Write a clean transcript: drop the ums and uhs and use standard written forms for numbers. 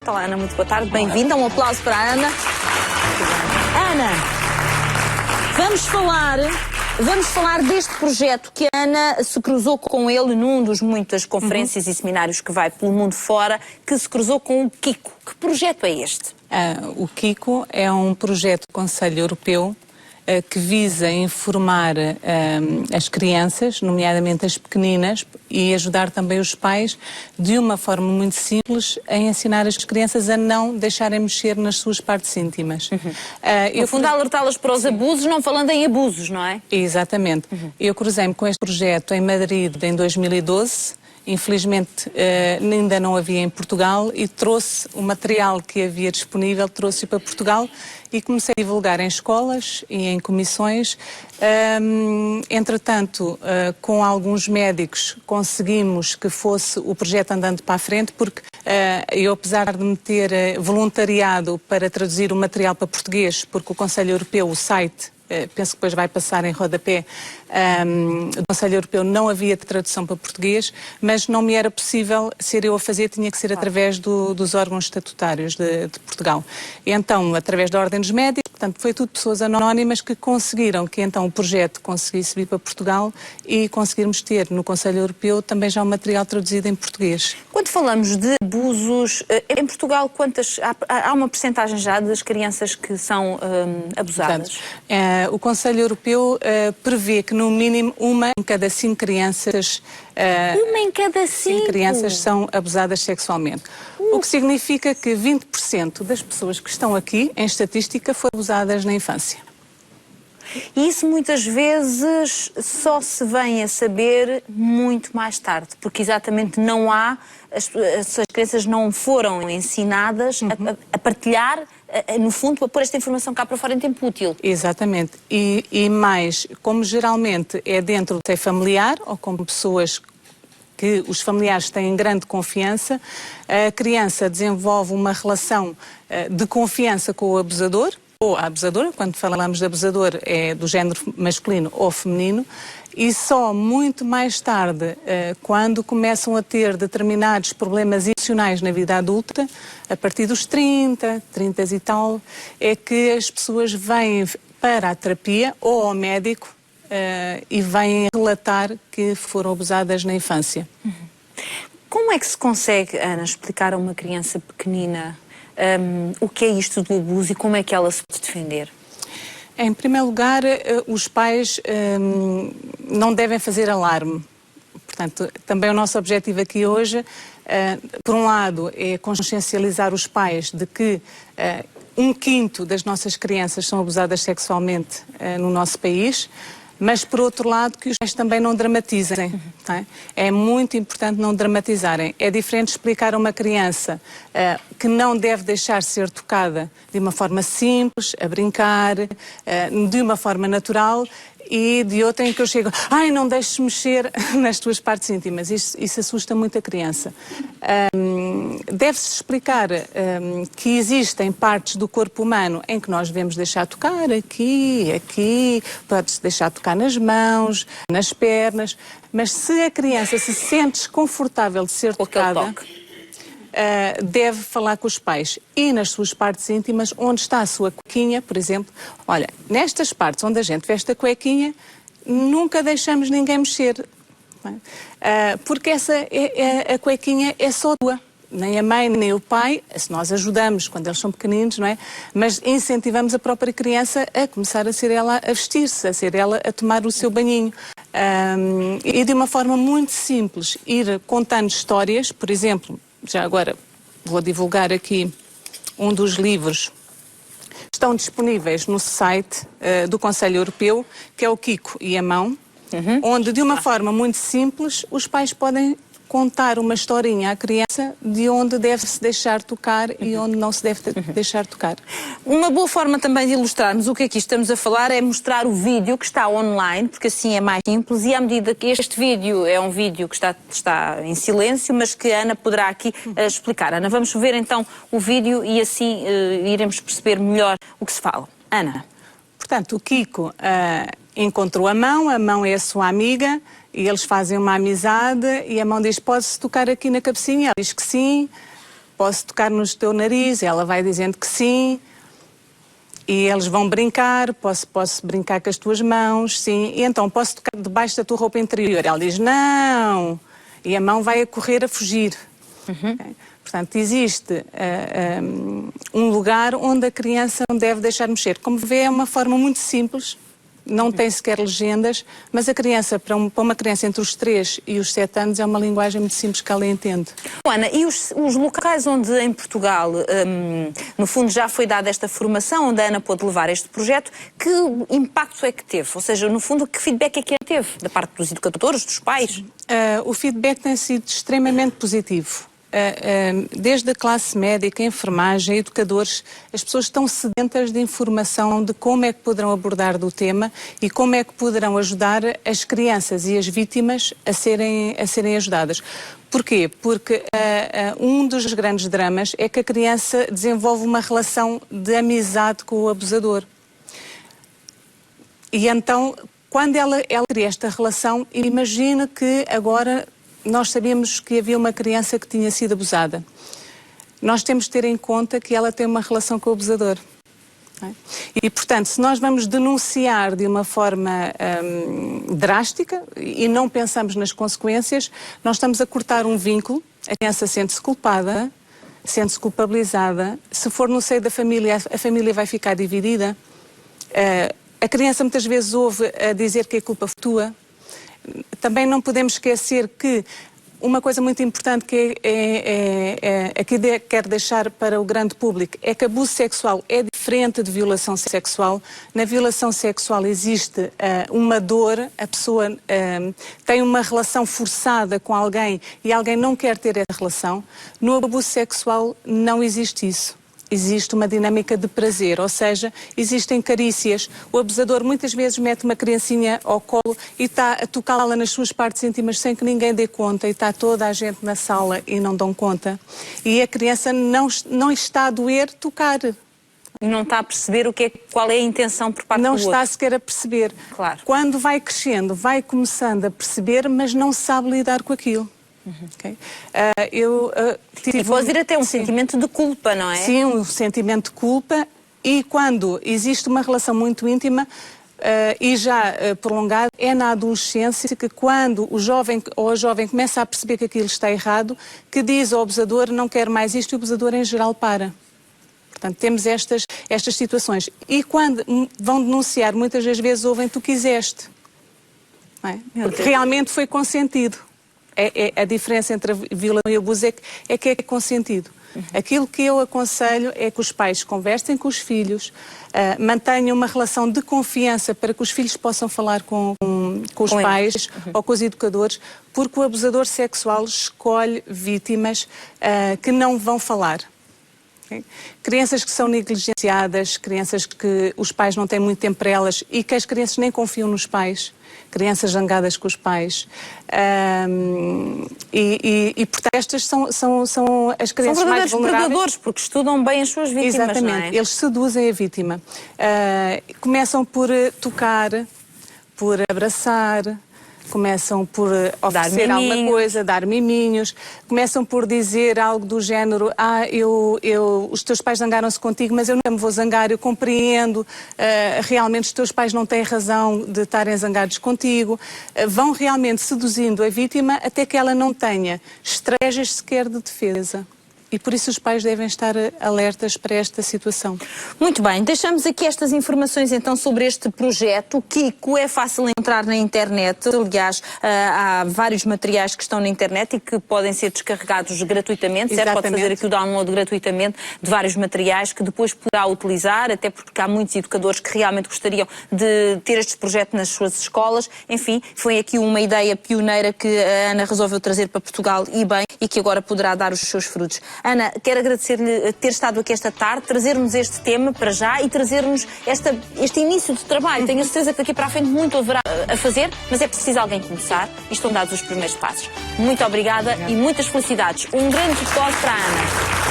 Olá, Ana, muito boa tarde, bem-vinda. Um aplauso para a Ana. Ana, vamos falar deste projeto que a Ana se cruzou com ele num dos muitas conferências e seminários que vai pelo mundo fora, que se cruzou com o Kiko. Que projeto é este? O Kiko é um projeto do Conselho Europeu que visa informar as crianças, nomeadamente as pequeninas, e ajudar também os pais de uma forma muito simples a ensinar as crianças a não deixarem mexer nas suas partes íntimas. No fundo, alertá-las para os abusos, não falando em abusos, não é? Exatamente. Eu cruzei-me com este projeto em Madrid em 2012. Infelizmente ainda não havia em Portugal e trouxe o material que havia disponível, trouxe-o para Portugal e comecei a divulgar em escolas e em comissões. Entretanto, com alguns médicos conseguimos que fosse o projeto andando para a frente, porque eu, apesar de me ter voluntariado para traduzir o material para português, porque o Conselho Europeu, o site, penso que depois vai passar em rodapé, do Conselho Europeu não havia tradução para português, mas não me era possível ser eu a fazer, tinha que ser através dos órgãos estatutários de Portugal. E então, através da Ordem dos Médicos, portanto, foi tudo pessoas anónimas que conseguiram que então o projeto conseguisse vir para Portugal e conseguirmos ter no Conselho Europeu também já o material traduzido em português. Quando falamos de abusos, em Portugal, há uma percentagem já das crianças que são abusadas? O Conselho Europeu prevê que no mínimo uma em cada 5 crianças... uma em cada 5 crianças são abusadas sexualmente. O que significa que 20% das pessoas que estão aqui, em estatística, foram abusadas na infância. E isso muitas vezes só se vem a saber muito mais tarde, porque exatamente não há, as crianças não foram ensinadas a partilhar, no fundo, para pôr esta informação cá para fora em tempo útil. Exatamente. E mais, como geralmente é dentro do seio familiar, ou com pessoas que os familiares têm grande confiança, a criança desenvolve uma relação de confiança com o abusador, ou a abusadora, quando falamos de abusador é do género masculino ou feminino, e só muito mais tarde, quando começam a ter determinados problemas emocionais na vida adulta, a partir dos 30 e tal, é que as pessoas vêm para a terapia ou ao médico e vêm relatar que foram abusadas na infância. Como é que se consegue, Ana, explicar a uma criança pequenina o que é isto do abuso e como é que ela se pode defender? Em primeiro lugar, os pais não devem fazer alarme. Portanto, também o nosso objetivo aqui hoje, por um lado, é consciencializar os pais de que 1/5 das nossas crianças são abusadas sexualmente no nosso país, mas, por outro lado, que os pais também não dramatizem. Tá? É muito importante não dramatizarem. É diferente explicar a uma criança que não deve deixar ser tocada de uma forma simples, a brincar, de uma forma natural, e de outra em que eu chego, ai, não deixes mexer nas tuas partes íntimas. Isso assusta muito a criança. Deve-se explicar que existem partes do corpo humano em que nós devemos deixar tocar, aqui, pode-se deixar tocar nas mãos, nas pernas, mas se a criança se sente desconfortável de ser tocada, deve falar com os pais e nas suas partes íntimas, onde está a sua cuequinha, por exemplo. Olha, nestas partes onde a gente veste a cuequinha, nunca deixamos ninguém mexer. Porque a cuequinha é só tua. Nem a mãe, nem o pai, se nós ajudamos quando eles são pequeninos, não é? Mas incentivamos a própria criança a começar a ser ela a vestir-se, a ser ela a tomar o seu banhinho. E de uma forma muito simples, ir contando histórias, por exemplo, já agora vou divulgar aqui um dos livros que estão disponíveis no site do Conselho Europeu, que é o Kiko e a Mão, onde de uma forma muito simples os pais podem contar uma historinha à criança de onde deve-se deixar tocar e onde não se deve deixar tocar. Uma boa forma também de ilustrarmos o que aqui estamos a falar é mostrar o vídeo que está online, porque assim é mais simples, e à medida que este vídeo é um vídeo que está em silêncio, mas que a Ana poderá aqui explicar. Ana, vamos ver então o vídeo e assim iremos perceber melhor o que se fala. Ana. Portanto, o Kiko encontrou a Mão é a sua amiga, e eles fazem uma amizade e a Mão diz, pode-se tocar aqui na cabecinha? Ela diz que sim. posso tocar no teu nariz? Ela vai dizendo que sim. E eles vão brincar, posso brincar com as tuas mãos, sim. E então, posso tocar debaixo da tua roupa interior? Ela diz, não. E a mão vai a correr, a fugir. Okay? Portanto, existe um lugar onde a criança não deve deixar mexer. Como vê, é uma forma muito simples, não tem sequer legendas, mas a criança, para uma criança entre os 3 e os 7 anos, é uma linguagem muito simples que ela entende. Ana, e os locais onde em Portugal, no fundo, já foi dada esta formação, onde a Ana pôde levar este projeto, que impacto é que teve? Ou seja, no fundo, que feedback é que teve da parte dos educadores, dos pais? O feedback tem sido extremamente positivo. Desde a classe médica, a enfermagem, educadores, as pessoas estão sedentas de informação de como é que poderão abordar do tema e como é que poderão ajudar as crianças e as vítimas a serem ajudadas. Porquê? Porque um dos grandes dramas é que a criança desenvolve uma relação de amizade com o abusador. E então, quando ela cria esta relação, imagina que agora nós sabíamos que havia uma criança que tinha sido abusada. Nós temos de ter em conta que ela tem uma relação com o abusador. Não é? E, portanto, se nós vamos denunciar de uma forma drástica e não pensamos nas consequências, nós estamos a cortar um vínculo, a criança sente-se culpada, sente-se culpabilizada. Se for no seio da família, a família vai ficar dividida. A criança muitas vezes ouve a dizer que a culpa foi tua. Também não podemos esquecer que uma coisa muito importante que aqui quero deixar para o grande público é que abuso sexual é diferente de violação sexual. Na violação sexual existe uma dor, a pessoa tem uma relação forçada com alguém e alguém não quer ter essa relação. No abuso sexual não existe isso. Existe uma dinâmica de prazer, ou seja, existem carícias. O abusador muitas vezes mete uma criancinha ao colo e está a tocá-la nas suas partes íntimas sem que ninguém dê conta e está toda a gente na sala e não dão conta. E a criança não está a doer tocar. E não está a perceber qual é a intenção por parte do outro. Não está sequer a perceber. Claro. Quando vai crescendo, vai começando a perceber, mas não sabe lidar com aquilo. Okay. E pode vir até um sentimento de culpa, não é? Sim, um sentimento de culpa, e quando existe uma relação muito íntima e já prolongada, é na adolescência que quando o jovem ou a jovem começa a perceber que aquilo está errado, que diz ao abusador, não quero mais isto, e o abusador em geral para. Portanto, temos estas situações. E quando vão denunciar, muitas das vezes ouvem, tu quiseste. Não é? Porque realmente foi consentido. A diferença entre a violação e o abuso é que é consentido. Aquilo que eu aconselho é que os pais conversem com os filhos, mantenham uma relação de confiança para que os filhos possam falar com os pais ou com os educadores, porque o abusador sexual escolhe vítimas que não vão falar. Okay? Crianças que são negligenciadas, crianças que os pais não têm muito tempo para elas e que as crianças nem confiam nos pais. Crianças zangadas com os pais. Portanto, estas são as crianças mais vulneráveis. São verdadeiros predadores, porque estudam bem as suas vítimas. Exatamente, não é? Eles seduzem a vítima. Começam por tocar, por abraçar, começam por oferecer alguma coisa, dar miminhos, começam por dizer algo do género, os teus pais zangaram-se contigo, mas eu nunca me vou zangar, eu compreendo, realmente os teus pais não têm razão de estarem zangados contigo. Vão realmente seduzindo a vítima até que ela não tenha estratégias sequer de defesa. E por isso os pais devem estar alertas para esta situação. Muito bem, deixamos aqui estas informações então sobre este projeto. O Kiko é fácil encontrar na internet. Aliás, há vários materiais que estão na internet e que podem ser descarregados gratuitamente. Certo? Pode fazer aqui o download gratuitamente de vários materiais que depois poderá utilizar, até porque há muitos educadores que realmente gostariam de ter este projeto nas suas escolas. Enfim, foi aqui uma ideia pioneira que a Ana resolveu trazer para Portugal e bem, e que agora poderá dar os seus frutos. Ana, quero agradecer-lhe ter estado aqui esta tarde, trazer-nos este tema para já e trazer-nos este início de trabalho. Tenho a certeza que daqui para a frente muito haverá a fazer, mas é preciso alguém começar e estão dados os primeiros passos. Muito obrigada e muitas felicidades. Um grande aplauso para a Ana.